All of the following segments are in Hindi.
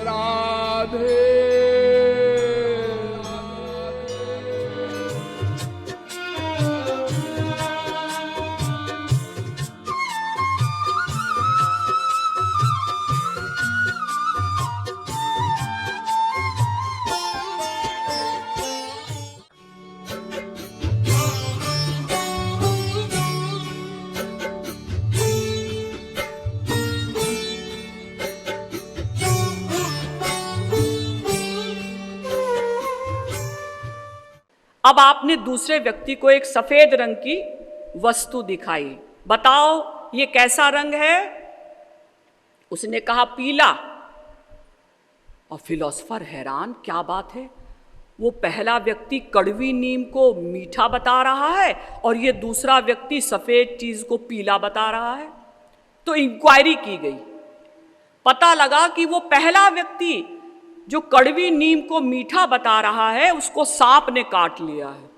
राधे। अब आपने दूसरे व्यक्ति को एक सफेद रंग की वस्तु दिखाई, बताओ ये कैसा रंग है? उसने कहा पीला। और फिलोसफर हैरान, क्या बात है, वो पहला व्यक्ति कड़वी नीम को मीठा बता रहा है और ये दूसरा व्यक्ति सफेद चीज को पीला बता रहा है। तो इंक्वायरी की गई, पता लगा कि वो पहला व्यक्ति जो कड़वी नीम को मीठा बता रहा है उसको सांप ने काट लिया है।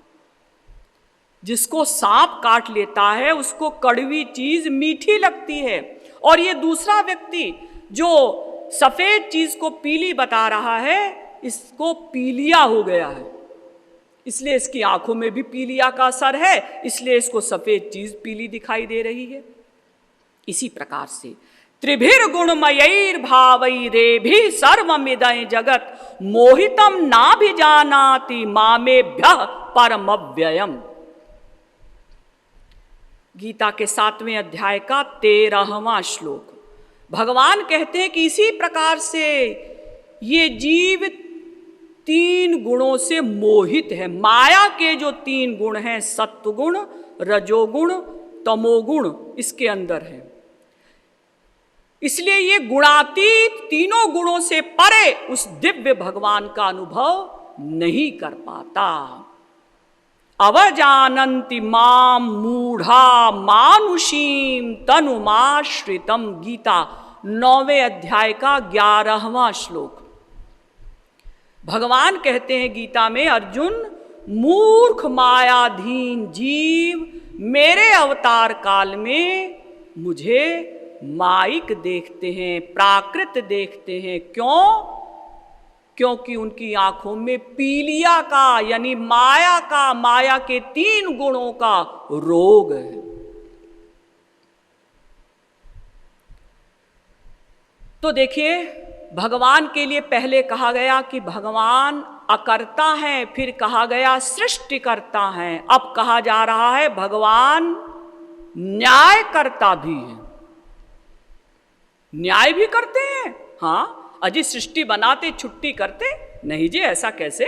जिसको सांप काट लेता है उसको कड़वी चीज मीठी लगती है, और ये दूसरा व्यक्ति जो सफेद चीज को पीली बता रहा है इसको पीलिया हो गया है, इसलिए इसकी आंखों में भी पीलिया का असर है, इसलिए इसको सफेद चीज पीली दिखाई दे रही है। इसी प्रकार से त्रिभिर्गुणमयैर्भावैरेभिः सर्वमिदं जगत् मोहितं नाभिजानाति मामेभ्यः परमव्ययम्। गीता के 7वें अध्याय का 13वां श्लोक। भगवान कहते हैं कि इसी प्रकार से ये जीव 3 गुणों से मोहित है। माया के जो 3 गुण हैं, सत्वगुण, रजोगुण, तमोगुण, इसके अंदर है। इसलिए ये गुणातीत तीनों गुणों से परे उस दिव्य भगवान का अनुभव नहीं कर पाता। अवजानन्ति माम मूढ़ा मानुषीम तनुमाश्रितम। गीता 9वें अध्याय का 11वां श्लोक। भगवान कहते हैं गीता में, अर्जुन मूर्ख मायाधीन जीव मेरे अवतार काल में मुझे माइक देखते हैं, प्राकृत देखते हैं। क्यों? क्योंकि उनकी आंखों में पीलिया का यानी माया के 3 गुणों का रोग है। तो देखिए, भगवान के लिए पहले कहा गया कि भगवान अकर्ता हैं, फिर कहा गया सृष्टिकर्ता हैं, अब कहा जा रहा है भगवान न्यायकर्ता भी हैं। न्याय भी करते हैं। हाँ, अजी सृष्टि बनाते छुट्टी करते नहीं जी, ऐसा कैसे?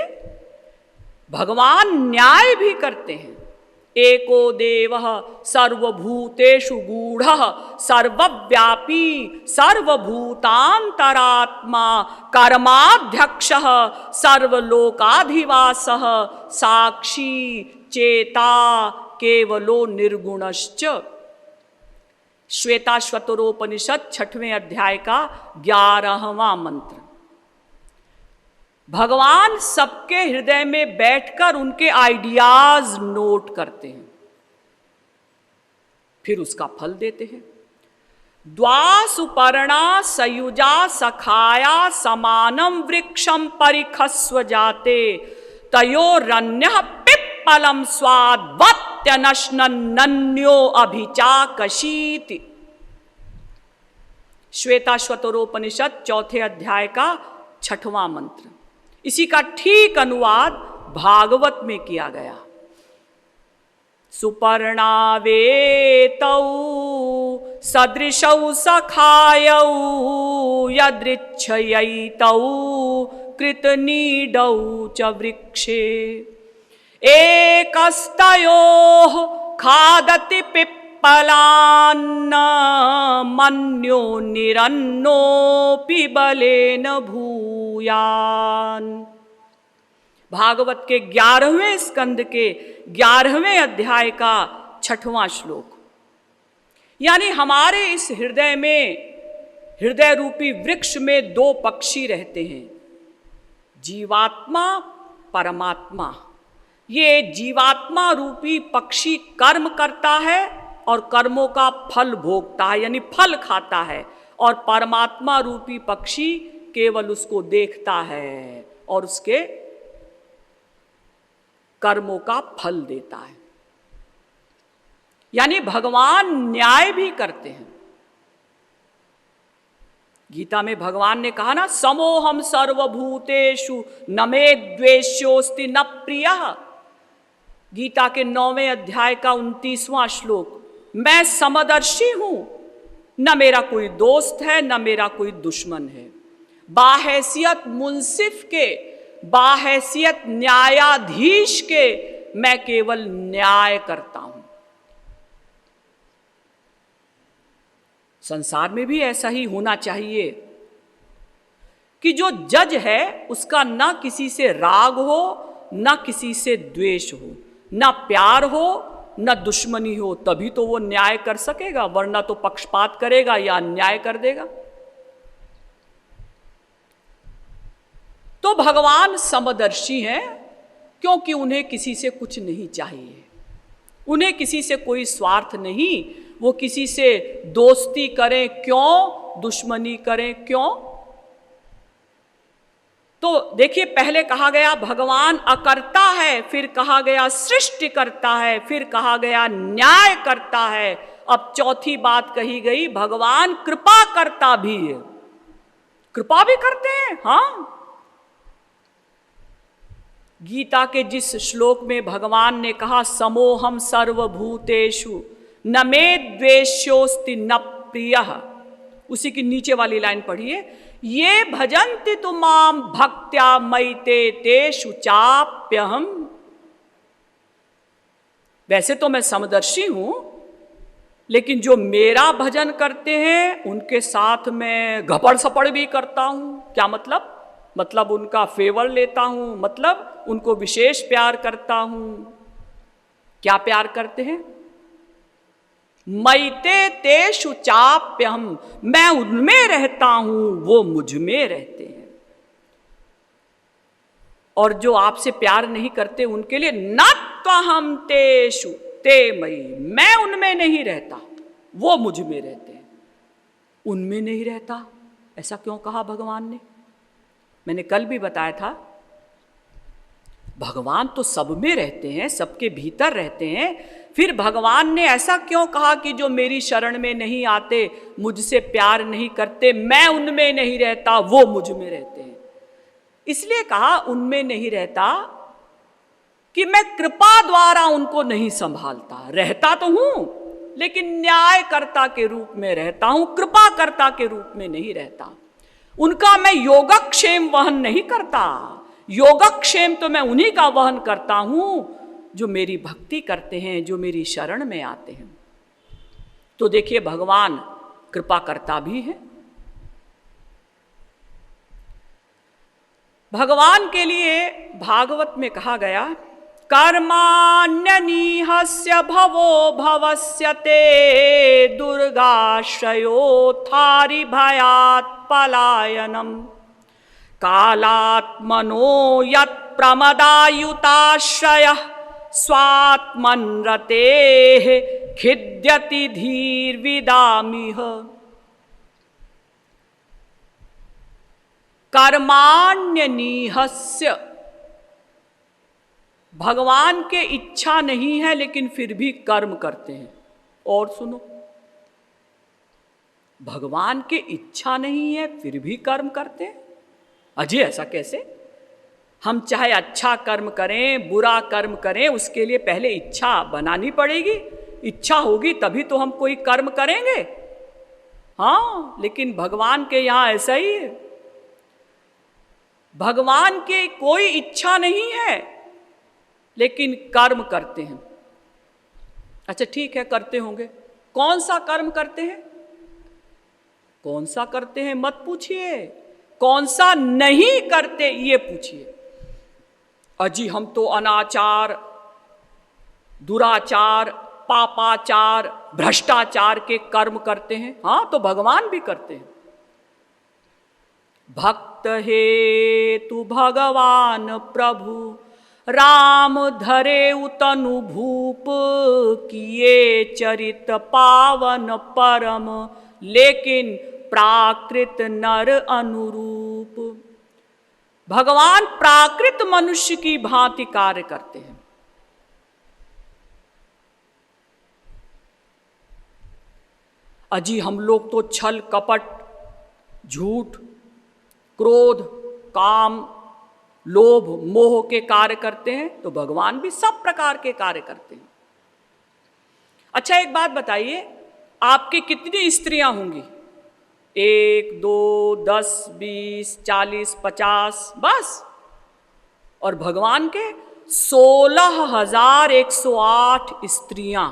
भगवान न्याय भी करते हैं। एको देवः सर्वभूतेषु गूढ़ः सर्वव्यापी सर्वभूतांतरात्मा कर्माध्यक्षः सर्वलोकाधिवासः साक्षी चेता केवलो निर्गुणश्च। श्वेताश्वतरोपनिषद 6वें अध्याय का 11वां मंत्र। भगवान सबके हृदय में बैठकर उनके आइडियाज नोट करते हैं, फिर उसका फल देते हैं। द्वा सुपर्णा सयुजा सखाया समानम वृक्षम परिखस्व जाते तयोरन्यः पिप्पलम स्वाद्वत्यनश्नन्यो अभिचाकशीति। श्वेताश्वतरोपनिषद 4थे अध्याय का 6वां मंत्र। इसी का ठीक अनुवाद भागवत में किया गया। सुपर्णावेतौ सदृशौ सखायौ यदृच्छयैतौ कृतनीडौ च वृक्षे एकस्तयोः खादति पिप्पलान्न मन्यो निरन्नोऽपि बलेन भूयान्। भागवत के 11वें स्कंद के 11वें अध्याय का 6वां श्लोक। यानी हमारे इस हृदय में, हृदय रूपी वृक्ष में 2 पक्षी रहते हैं, जीवात्मा, परमात्मा। ये जीवात्मा रूपी पक्षी कर्म करता है और कर्मों का फल भोगता है, यानी फल खाता है, और परमात्मा रूपी पक्षी केवल उसको देखता है और उसके कर्मों का फल देता है। यानी भगवान न्याय भी करते हैं। गीता में भगवान ने कहा ना, समोहम सर्वभूतेषु न मे द्वेष्योस्ति न प्रियः। गीता के 9वें अध्याय का 29वां श्लोक, मैं समदर्शी हूं, न मेरा कोई दोस्त है न मेरा कोई दुश्मन है। बाहैसियत मुंसिफ के, बाहैसियत न्यायाधीश के मैं केवल न्याय करता हूं। संसार में भी ऐसा ही होना चाहिए कि जो जज है उसका ना किसी से राग हो, ना किसी से द्वेष हो, ना प्यार हो, ना दुश्मनी हो, तभी तो वो न्याय कर सकेगा, वरना तो पक्षपात करेगा या अन्याय कर देगा। तो भगवान समदर्शी हैं क्योंकि उन्हें किसी से कुछ नहीं चाहिए, उन्हें किसी से कोई स्वार्थ नहीं। वो किसी से दोस्ती करें क्यों, दुश्मनी करें क्यों। तो देखिए, पहले कहा गया भगवान अकर्ता है, फिर कहा गया सृष्टि करता है, फिर कहा गया न्याय करता है। अब चौथी बात कही गई, भगवान कृपा करता भी है। कृपा भी करते हैं, हाँ। गीता के जिस श्लोक में भगवान ने कहा समोहम सर्वभूतेषु न मे द्वेष्योस्ति न प्रियः, उसी की नीचे वाली लाइन पढ़िए, ये भजन्ति तु माम भक्त्या मयि तेषु चाप्यहम्। वैसे तो मैं समदर्शी हूं, लेकिन जो मेरा भजन करते हैं उनके साथ मैं घपड़ सपड़ भी करता हूं। क्या मतलब? मतलब उनका फेवर लेता हूं, मतलब उनको विशेष प्यार करता हूं। क्या प्यार करते हैं? मयि तेषु चाप्यहम्, मैं उनमें रहता हूं, वो मुझ में रहते हैं। और जो आपसे प्यार नहीं करते उनके लिए न त्वहम् तेषु ते मयि, मैं उनमें नहीं रहता, वो मुझ में रहते हैं। उनमें नहीं रहता, ऐसा क्यों कहा भगवान ने? मैंने कल भी बताया था, भगवान तो सब में रहते हैं, सबके भीतर रहते हैं। फिर भगवान ने ऐसा क्यों कहा कि जो मेरी शरण में नहीं आते, मुझसे प्यार नहीं करते, मैं उनमें नहीं रहता, वो मुझ में रहते हैं? इसलिए कहा उनमें नहीं रहता कि मैं कृपा द्वारा उनको नहीं संभालता। रहता तो हूं, लेकिन न्यायकर्ता के रूप में रहता हूं, कृपाकर्ता के रूप में नहीं रहता। उनका मैं योगक्षेम वहन नहीं करता। योगक्षेम तो मैं उन्हीं का वहन करता हूं जो मेरी भक्ति करते हैं, जो मेरी शरण में आते हैं। तो देखिए, भगवान कृपा करता भी है। भगवान के लिए भागवत में कहा गया, कर्माण्यनीहस्य भवो भवस्य ते दुर्गाश्रयो थारि भयात् पलायनम् कालात्मनो यत् प्रमदायुताश्रयः स्वात्मन् रतेः खिद्यति धीर्विदामिह। कर्माण्यनीहस्य, भगवान के इच्छा नहीं है लेकिन फिर भी कर्म करते हैं। और सुनो, भगवान के इच्छा नहीं है फिर भी कर्म करते हैं। अजी ऐसा कैसे? हम चाहे अच्छा कर्म करें, बुरा कर्म करें, उसके लिए पहले इच्छा बनानी पड़ेगी। इच्छा होगी तभी तो हम कोई कर्म करेंगे। हाँ, लेकिन भगवान के यहां ऐसा ही है। भगवान के कोई इच्छा नहीं है लेकिन कर्म करते हैं। अच्छा ठीक है, करते होंगे। कौन सा कर्म करते हैं? कौन सा करते हैं मत पूछिए, कौन सा नहीं करते ये पूछिए। अजी हम तो अनाचार, दुराचार, पापाचार, भ्रष्टाचार के कर्म करते हैं। हाँ, तो भगवान भी करते हैं। भक्त हेतु भगवान प्रभु राम धरे उतनु भूप, किए चरित पावन परम, लेकिन प्राकृत नर अनुरूप। भगवान प्राकृत मनुष्य की भांति कार्य करते हैं। अजी हम लोग तो छल कपट, झूठ, क्रोध, काम, लोभ, मोह के कार्य करते हैं, तो भगवान भी सब प्रकार के कार्य करते हैं। अच्छा एक बात बताइए, आपकी कितनी स्त्रियां होंगी? 1, 2, 10, 20, 40, 50, बस। और भगवान के 16,108 स्त्रियां,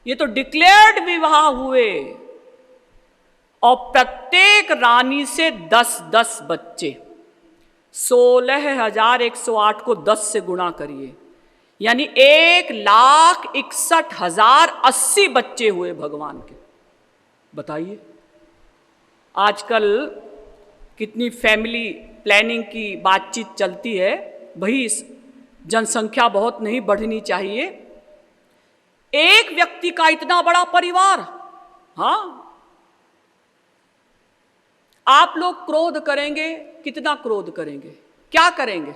ये तो डिक्लेयर्ड विवाह हुए। और प्रत्येक रानी से 10-10 बच्चे। 16,108 को 10 से गुणा करिए, यानी 1,61,080 बच्चे हुए भगवान के। बताइए आजकल कितनी फैमिली प्लानिंग की बातचीत चलती है। भाई जनसंख्या बहुत नहीं बढ़नी चाहिए, एक व्यक्ति का इतना बड़ा परिवार। हाँ, आप लोग क्रोध करेंगे, कितना क्रोध करेंगे, क्या करेंगे?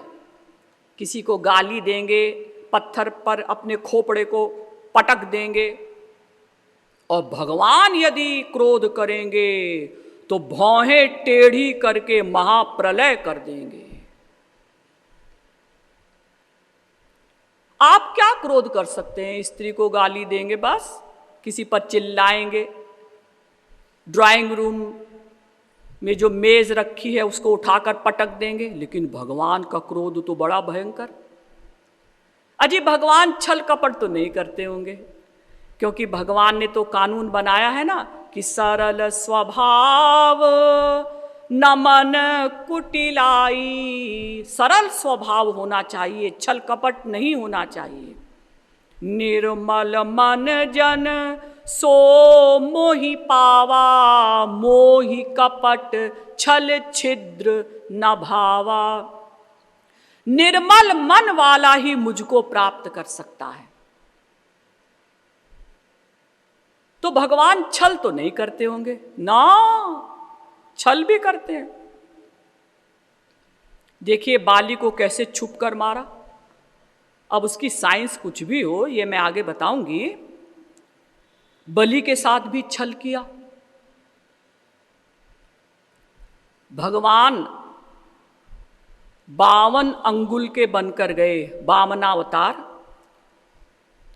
किसी को गाली देंगे, पत्थर पर अपने खोपड़े को पटक देंगे। और भगवान यदि क्रोध करेंगे तो भौहें टेढ़ी करके महाप्रलय कर देंगे। आप क्या क्रोध कर सकते हैं? स्त्री को गाली देंगे, बस किसी पर चिल्लाएंगे, ड्राइंग रूम में जो मेज रखी है उसको उठाकर पटक देंगे। लेकिन भगवान का क्रोध तो बड़ा भयंकर। अजी भगवान छल कपट तो नहीं करते होंगे, क्योंकि भगवान ने तो कानून बनाया है ना कि सरल स्वभाव न मन कुटिलाई। सरल स्वभाव होना चाहिए, छल कपट नहीं होना चाहिए। निर्मल मन जन सो मोहि पावा, मोहि कपट छल छिद्र न भावा। निर्मल मन वाला ही मुझको प्राप्त कर सकता है। तो भगवान छल तो नहीं करते होंगे ना, छल भी करते हैं। देखिए बाली को कैसे छुप कर मारा। अब उसकी साइंस कुछ भी हो, ये मैं आगे बताऊंगी। बलि के साथ भी छल किया। भगवान 52 अंगुल के बनकर गए, वामनावतार।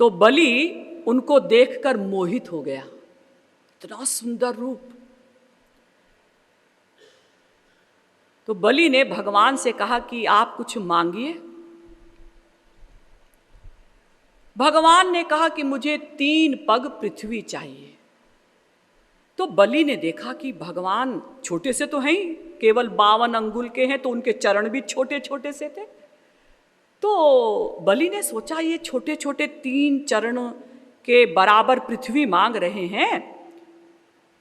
तो बलि उनको देखकर मोहित हो गया, इतना सुंदर रूप। तो बलि ने भगवान से कहा कि आप कुछ मांगिए। भगवान ने कहा कि मुझे 3 पग पृथ्वी चाहिए। तो बलि ने देखा कि भगवान छोटे से तो हैं ही, केवल 52 अंगुल के हैं, तो उनके चरण भी छोटे छोटे से थे। तो बलि ने सोचा ये छोटे छोटे 3 चरणों के बराबर पृथ्वी मांग रहे हैं,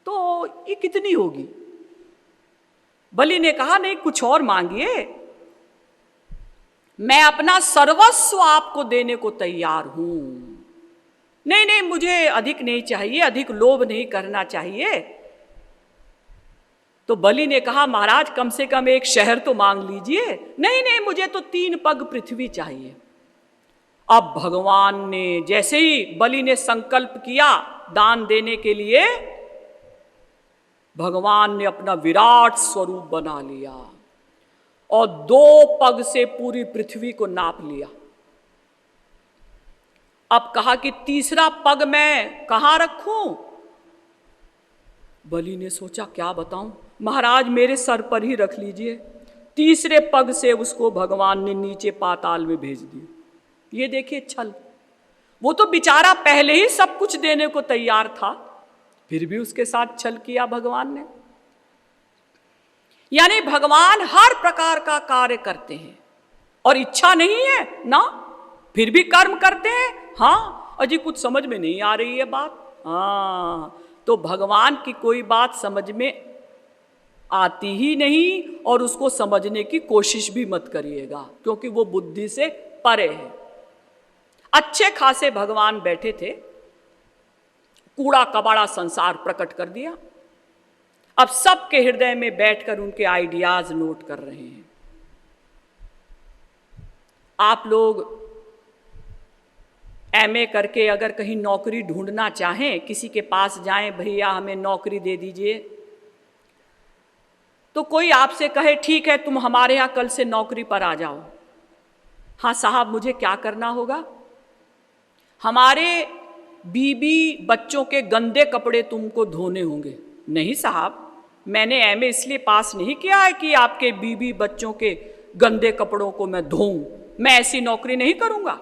तो ये कितनी होगी? बलि ने कहा नहीं, कुछ और मांगिए, मैं अपना सर्वस्व आपको देने को तैयार हूं। नहीं नहीं, मुझे अधिक नहीं चाहिए, अधिक लोभ नहीं करना चाहिए। तो बलि ने कहा महाराज कम से कम एक शहर तो मांग लीजिए। नहीं नहीं, मुझे तो 3 पग पृथ्वी चाहिए। अब भगवान ने जैसे ही बलि ने संकल्प किया दान देने के लिए, भगवान ने अपना विराट स्वरूप बना लिया और 2 पग से पूरी पृथ्वी को नाप लिया। अब कहा कि तीसरा पग मैं कहां रखूं? बलि ने सोचा क्या बताऊं, महाराज मेरे सर पर ही रख लीजिए। तीसरे पग से उसको भगवान ने नीचे पाताल में भेज दिया। ये देखिए छल। वो तो बेचारा पहले ही सब कुछ देने को तैयार था, फिर भी उसके साथ छल किया भगवान ने। यानी भगवान हर प्रकार का कार्य करते हैं और इच्छा नहीं है ना, फिर भी कर्म करते हैं। हाँ अजी कुछ समझ में नहीं आ रही है बात। हाँ, तो भगवान की कोई बात समझ में आती ही नहीं और उसको समझने की कोशिश भी मत करिएगा, क्योंकि वो बुद्धि से परे है। अच्छे खासे भगवान बैठे थे, कूड़ा कबाड़ा संसार प्रकट कर दिया। अब सबके हृदय में बैठकर उनके आइडियाज नोट कर रहे हैं। आप लोग एमए करके अगर कहीं नौकरी ढूंढना चाहें, किसी के पास जाएं, भैया हमें नौकरी दे दीजिए, तो कोई आपसे कहे ठीक है तुम हमारे यहाँ कल से नौकरी पर आ जाओ। हाँ साहब, मुझे क्या करना होगा? हमारे बीबी बच्चों के गंदे कपड़े तुमको धोने होंगे। नहीं साहब, मैंने एमए इसलिए पास नहीं किया है कि आपके बीबी बच्चों के गंदे कपड़ों को मैं धोऊं। मैं ऐसी नौकरी नहीं करूंगा।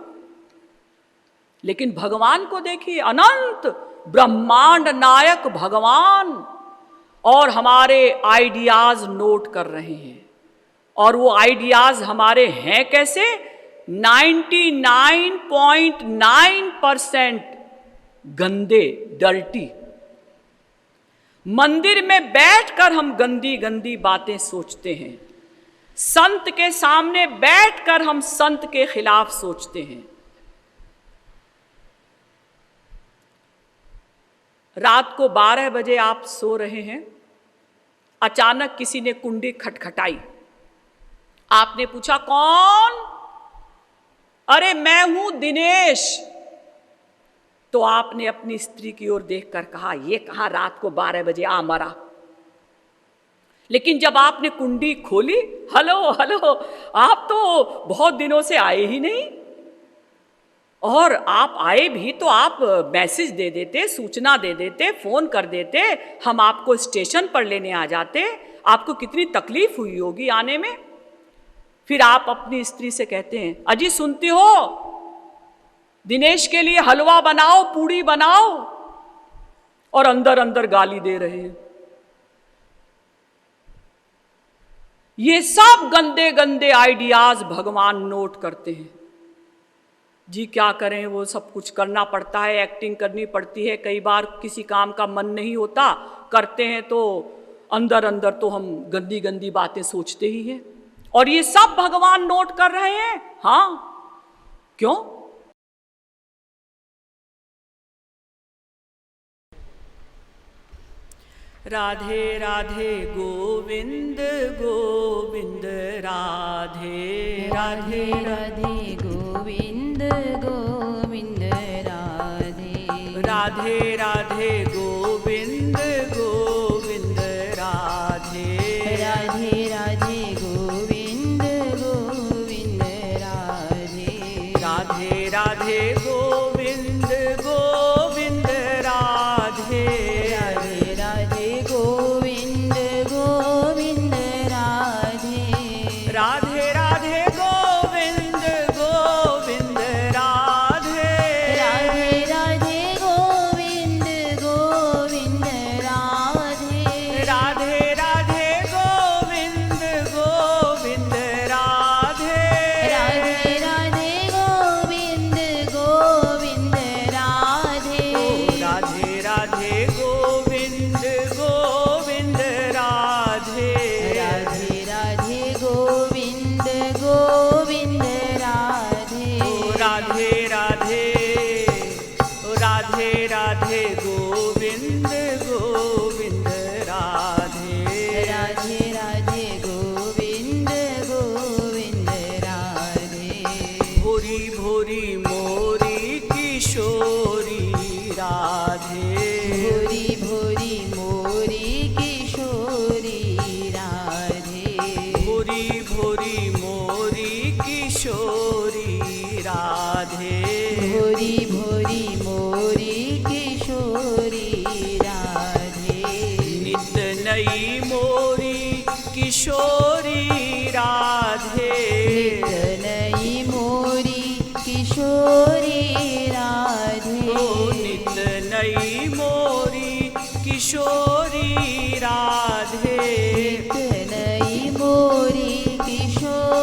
लेकिन भगवान को देखिए, अनंत ब्रह्मांड नायक भगवान, और हमारे आइडियाज नोट कर रहे हैं। और वो आइडियाज हमारे हैं कैसे? 99.9% गंदे, डर्टी। मंदिर में बैठकर हम गंदी गंदी बातें सोचते हैं। संत के सामने बैठकर हम संत के खिलाफ सोचते हैं। रात को 12 बजे आप सो रहे हैं, अचानक किसी ने कुंडी खटखटाई। आपने पूछा कौन? अरे मैं हूं दिनेश। तो आपने अपनी स्त्री की ओर देखकर कहा, ये कहां रात को 12 बजे आ मरा। लेकिन जब आपने कुंडी खोली, हेलो हेलो, आप तो बहुत दिनों से आए ही नहीं, और आप आए भी तो आप मैसेज दे देते, सूचना दे देते, फोन कर देते, हम आपको स्टेशन पर लेने आ जाते। आपको कितनी तकलीफ हुई होगी आने में। फिर आप अपनी स्त्री से कहते हैं, अजी सुनती हो, दिनेश के लिए हलवा बनाओ, पूड़ी बनाओ, और अंदर अंदर गाली दे रहे हैं। ये सब गंदे गंदे आइडियाज भगवान नोट करते हैं। जी क्या करें, वो सब कुछ करना पड़ता है, एक्टिंग करनी पड़ती है। कई बार किसी काम का मन नहीं होता, करते हैं तो अंदर अंदर तो हम गंदी गंदी बातें सोचते ही हैं। और ये सब भगवान नोट कर रहे हैं। हाँ, क्यों? राधे राधे गोविंद गोविंद राधे राधे राधे गोविंद गोविंद राधे राधे राधे गोविंद गोविंद राधे राधे राधे गोविंद गोविंद राधे राधे राधे गोविंद गोविंद राधे राधे राधे गोविंद गोविंद राधे राधे राधे गोविंद गोविंद राधे राधे राधे गोविंद गोविंद राधे राधे राधे गोविंद गोविंद राधे राधे राधे गोविंद गोविंद राधे राधे राधे गोविंद गोविंद राधे राधे राधे राधे राधे गोविंद गोविंद राधे राधे राधे गोविंद गोविंद राधे भोरी भोरी मोरी किशोरी राधे भोरी भोरी मोरी किशोरी राधे भोरी भोरी मोरी किशोरी राधे भोरी भोरी मोरी किशोरी राधे नित नई मोरी किशोरी राधे नित नई मोरी किशोरी राधे नित नई मोरी किशोरी राधे नित नई मोरी किशोरी